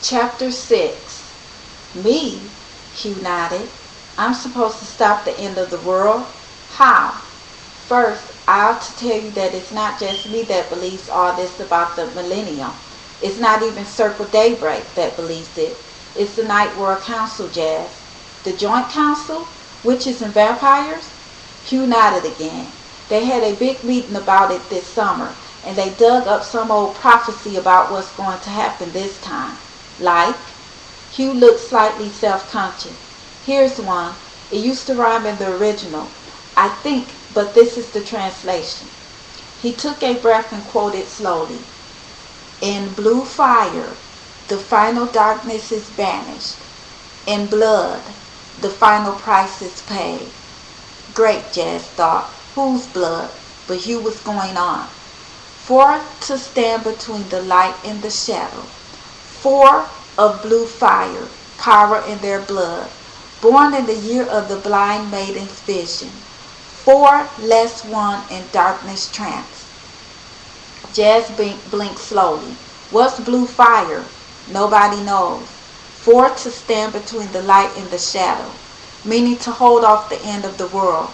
Chapter 6. Me? Hugh nodded. I'm supposed to stop the end of the world? How? First, I ought to tell you that it's not just me that believes all this about the millennium. It's not even Circle Daybreak that believes it. It's the Night World Council, Jazz. The Joint Council? Witches and vampires? Hugh nodded again. They had a big meeting about it this summer, and they dug up some old prophecy about what's going to happen this time. Like? Hugh looked slightly self-conscious. Here's one. It used to rhyme in the original, I think, but this is the translation. He took a breath and quoted slowly. In blue fire, the final darkness is banished. In blood, the final price is paid. Great, Jazz thought. Whose blood? But Hugh was going on. For to stand between the light and the shadow. 4 of blue fire, power in their blood. Born in the year of the blind maiden's vision. 4 less 1 in darkness trance. Jazz blinked slowly. What's blue fire? Nobody knows. 4 to stand between the light and the shadow, meaning to hold off the end of the world.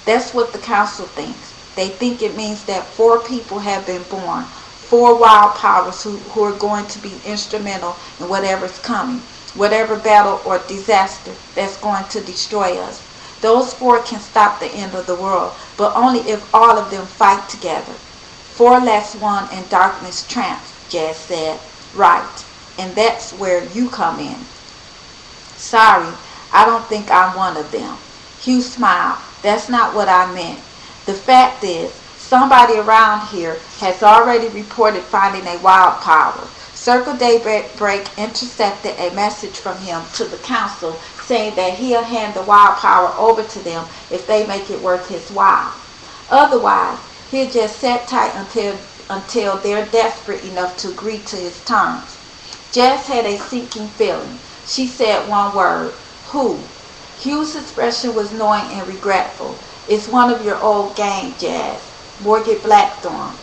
That's what the council thinks. They think it means that 4 people have been born, 4 wild powers who are going to be instrumental in whatever's coming, whatever battle or disaster that's going to destroy us. Those 4 can stop the end of the world, but only if all of them fight together. 4 less 1 in darkness trance, Jazz said. Right, and that's where you come in. Sorry, I don't think I'm one of them. Hugh smiled. That's not what I meant. The fact is, somebody around here has already reported finding a wild power. Circle Daybreak intercepted a message from him to the council saying that he'll hand the wild power over to them if they make it worth his while. Otherwise, he'll just sit tight until they're desperate enough to agree to his terms. Jazz had a sinking feeling. She said one word. Who? Hugh's expression was knowing and regretful. It's one of your old gang, Jazz. Morgan Blackthorn.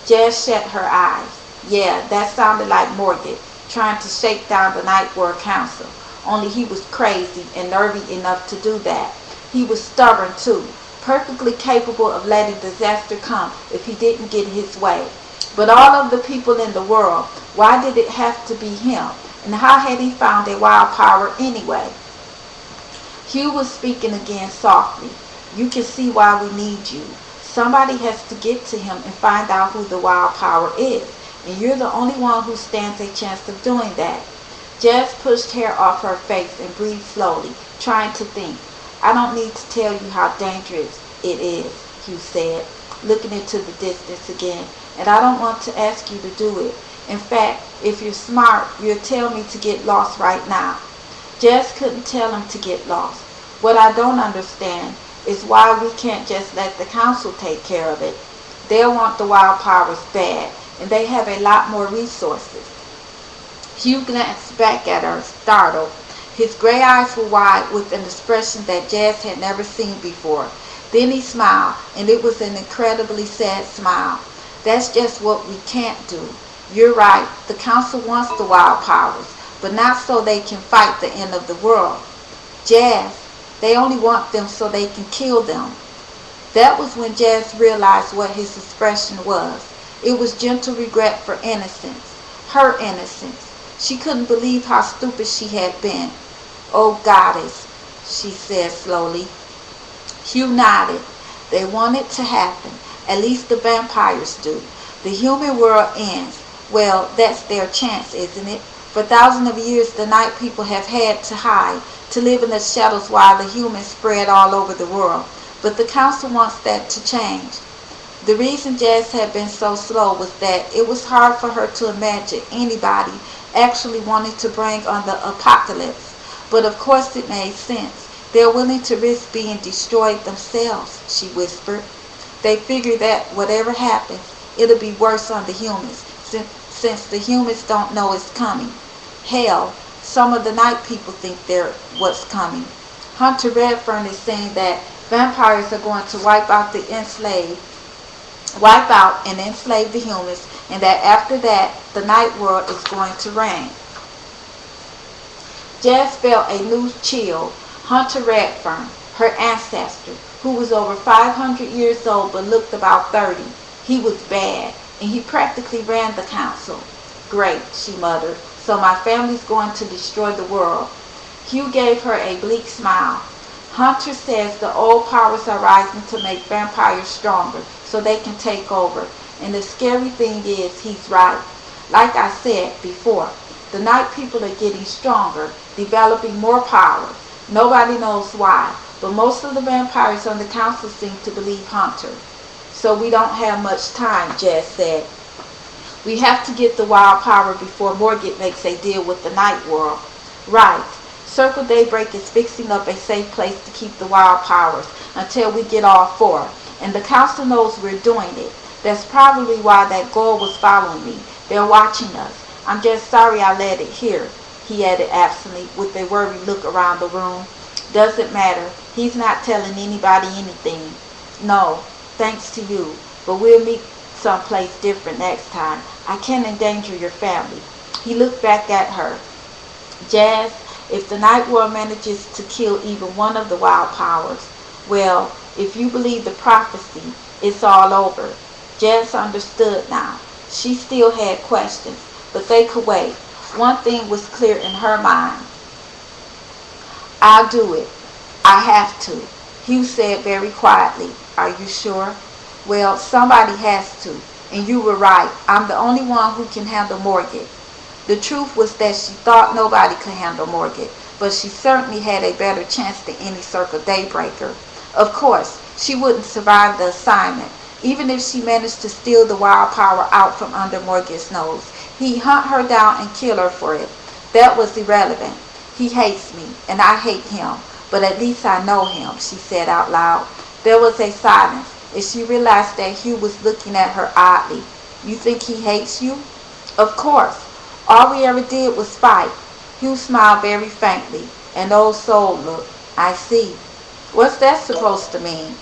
Jazz shut her eyes. Yeah, that sounded like Morgan, trying to shake down the Night World Council. Only he was crazy and nervy enough to do that. He was stubborn too, perfectly capable of letting disaster come if he didn't get his way. But all of the people in the world, why did it have to be him? And how had he found a wild power anyway? Hugh was speaking again softly. You can see why we need you. Somebody has to get to him and find out who the wild power is. And you're the only one who stands a chance of doing that. Jazz pushed hair off her face and breathed slowly, trying to think. I don't need to tell you how dangerous it is, Hugh said, looking into the distance again. And I don't want to ask you to do it. In fact, if you're smart, you'll tell me to get lost right now. Jazz couldn't tell him to get lost. What I don't understand is why we can't just let the council take care of it. They'll want the wild powers bad, and they have a lot more resources. Hugh glanced back at her, startled. His gray eyes were wide with an expression that Jazz had never seen before. Then he smiled, and it was an incredibly sad smile. That's just what we can't do. You're right, the council wants the wild powers, but not so they can fight the end of the world. Jazz, they only want them so they can kill them. That was when Jazz realized what his expression was. It was gentle regret for innocence. Her innocence. She couldn't believe how stupid she had been. Oh, goddess, she said slowly. Hugh nodded. They want it to happen. At least the vampires do. The human world ends. Well, that's their chance, isn't it? For thousands of years, the night people have had to hide, to live in the shadows while the humans spread all over the world. But the council wants that to change. The reason Jazz had been so slow was that it was hard for her to imagine anybody actually wanting to bring on the apocalypse. But of course it made sense. They're willing to risk being destroyed themselves, she whispered. They figure that whatever happens, it'll be worse on the humans, since the humans don't know it's coming. Hell, some of the night people think they're what's coming. Hunter Redfern is saying that vampires are going to wipe out and enslave the humans, and that after that, the night world is going to reign. Jazz felt a new chill. Hunter Redfern, her ancestor, who was over 500 years old but looked about 30. He was bad, and he practically ran the council. Great, she muttered. So my family's going to destroy the world. Hugh gave her a bleak smile. Hunter says the old powers are rising to make vampires stronger so they can take over. And the scary thing is, he's right. Like I said before, the night people are getting stronger, developing more powers. Nobody knows why, but most of the vampires on the council seem to believe Hunter. So we don't have much time, Jazz said. We have to get the wild power before Morgan makes a deal with the night world. Right. Circle Daybreak is fixing up a safe place to keep the wild powers until we get all four. And the council knows we're doing it. That's probably why that girl was following me. They're watching us. I'm just sorry I let it here, he added absently with a worried look around the room. Doesn't matter. He's not telling anybody anything. No, thanks to you. But we'll meet someplace different next time. I can't endanger your family. He looked back at her. Jazz, if the night world manages to kill even one of the wild powers, well, if you believe the prophecy, it's all over. Jazz understood now. She still had questions, but they could wait. One thing was clear in her mind. I'll do it. I have to. Hugh said very quietly. Are you sure? Well, somebody has to. And you were right. I'm the only one who can handle Morgan. The truth was that she thought nobody could handle Morgan, but she certainly had a better chance than any Circle Daybreaker. Of course, she wouldn't survive the assignment, even if she managed to steal the wild power out from under Morgan's nose. He'd hunt her down and kill her for it. That was irrelevant. He hates me, and I hate him, but at least I know him, she said out loud. There was a silence, and she realized that Hugh was looking at her oddly. You think he hates you? Of course. All we ever did was fight. Hugh smiled very faintly. An old soul look. I see. What's that supposed to mean?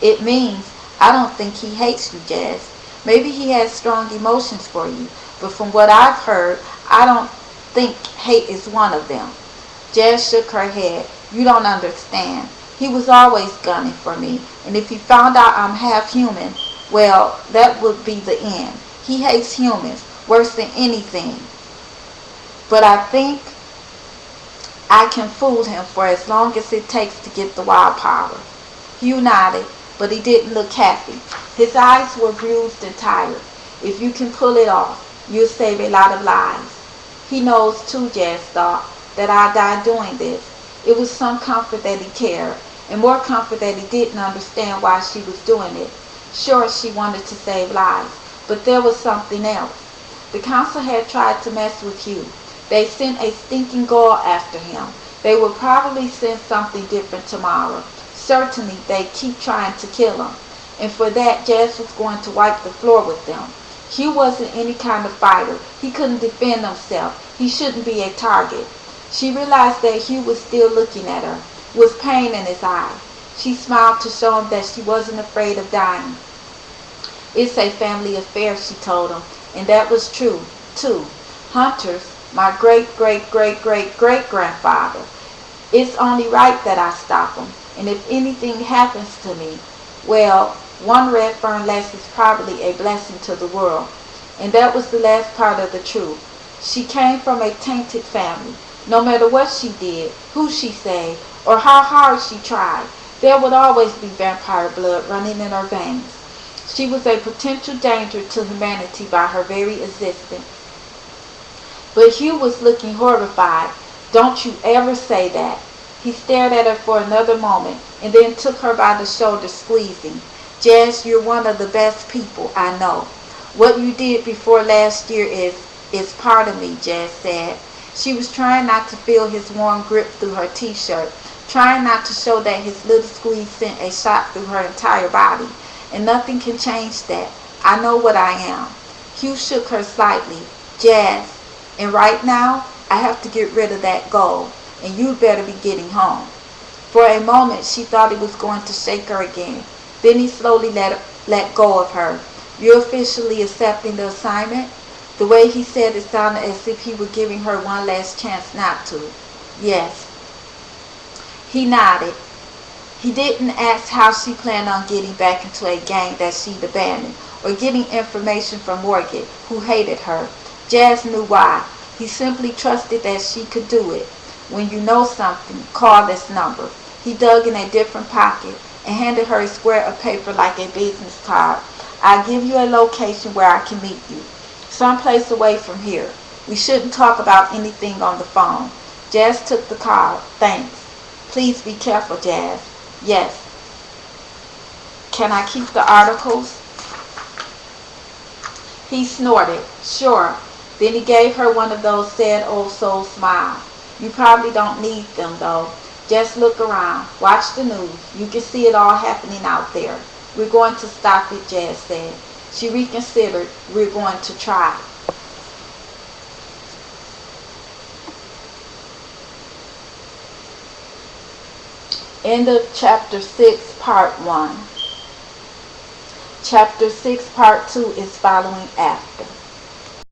It means I don't think he hates you, Jazz. Maybe he has strong emotions for you, but from what I've heard, I don't think hate is one of them. Jazz shook her head. You don't understand. He was always gunning for me, and if he found out I'm half human, well, that would be the end. He hates humans worse than anything. But I think I can fool him for as long as it takes to get the wild power. Hugh nodded, but he didn't look happy. His eyes were bruised and tired. If you can pull it off, you'll save a lot of lives. He knows too, Jazz thought, that I died doing this. It was some comfort that he cared, and more comfort that he didn't understand why she was doing it. Sure, she wanted to save lives, but there was something else. The council had tried to mess with Hugh. They sent a stinking ghoul after him. They will probably send something different tomorrow. Certainly, they'd keep trying to kill him. And for that, Jazz was going to wipe the floor with them. Hugh wasn't any kind of fighter. He couldn't defend himself. He shouldn't be a target. She realized that Hugh was still looking at her, with pain in his eyes. She smiled to show him that she wasn't afraid of dying. It's a family affair, she told him, and that was true, too. Huntress, my great-great-great-great-great-grandfather. It's only right that I stop him, and if anything happens to me, well, one Redfern less is probably a blessing to the world. And that was the last part of the truth. She came from a tainted family. No matter what she did, who she saved, or how hard she tried, there would always be vampire blood running in her veins. She was a potential danger to humanity by her very existence. But Hugh was looking horrified. Don't you ever say that. He stared at her for another moment and then took her by the shoulder, squeezing. Jazz, you're one of the best people I know. What you did before last year is part of me, Jazz said. She was trying not to feel his warm grip through her t-shirt, trying not to show that his little squeeze sent a shot through her entire body. And nothing can change that. I know what I am. Hugh shook her slightly. Jazz, and right now, I have to get rid of that goal, and you'd better be getting home. For a moment, she thought he was going to shake her again. Then he slowly let go of her. You're officially accepting the assignment? The way he said it sounded as if he were giving her one last chance not to. Yes. He nodded. He didn't ask how she planned on getting back into a gang that she'd abandoned, or getting information from Morgan, who hated her. Jazz knew why. He simply trusted that she could do it. When you know something, call this number. He dug in a different pocket and handed her a square of paper like a business card. I'll give you a location where I can meet you. Someplace away from here. We shouldn't talk about anything on the phone. Jazz took the card. Thanks. Please be careful, Jazz. Yes. Can I keep the articles? He snorted. Sure. Then he gave her one of those sad old soul smiles. You probably don't need them, though. Just look around. Watch the news. You can see it all happening out there. We're going to stop it, Jazz said. She reconsidered. We're going to try. End of chapter 6, part 1. Chapter 6, part 2 is following after.